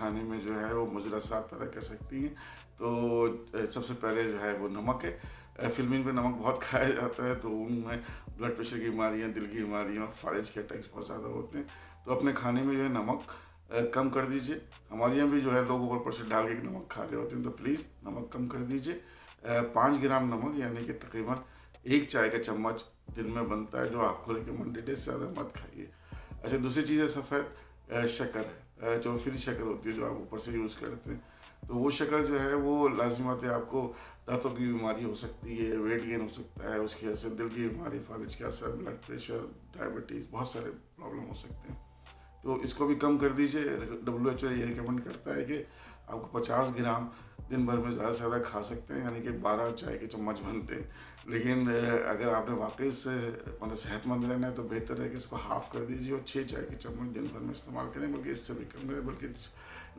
खाने में जो है वो मुज़र असरात पैदा कर सकती हैं। तो सबसे पहले जो है वो नमक है। फ़िल्मीन पे नमक बहुत खाया जाता है, तो उनमें ब्लड प्रेशर की बीमारियाँ, दिल की बीमारियाँ, फालिज के अटैक्स बहुत ज़्यादा होते हैं। तो अपने खाने में जो है नमक कम कर दीजिए। हमारे यहाँ भी जो है लोग ऊपर से डाल के नमक खा रहे होते हैं, तो प्लीज़ नमक कम कर दीजिए। 5 ग्राम नमक यानी कि तकरीबन 1 चाय का चम्मच दिन में बनता है, जो आपको रिकमेंडेड है, ज़्यादा मत खाइए। अच्छा, दूसरी चीज़ है सफ़ेद शक्कर है, जो फ्री शक्कर होती है, जो आप ऊपर से यूज़ करते हैं। तो वो शक्कर जो है वो लाजिमत है, आपको दांतों की बीमारी हो सकती है, वेट गेन हो सकता है, उसकी वजह से दिल की बीमारी, फालिज का असर, ब्लड प्रेशर, डायबिटीज़, बहुत सारे प्रॉब्लम हो सकते हैं। तो इसको भी कम कर दीजिए। WHO ये रिकमेंड करता है कि आपको 50 ग्राम दिन भर में ज़्यादा से ज़्यादा खा सकते हैं, यानी कि 12 चाय के चम्मच बनते हैं। लेकिन अगर आपने वाकई से मतलब सेहतमंद रहना है, तो बेहतर है कि इसको हाफ़ कर दीजिए और 6 चाय के चम्मच दिन भर में इस्तेमाल करें, बल्कि इससे भी कम करें, बल्कि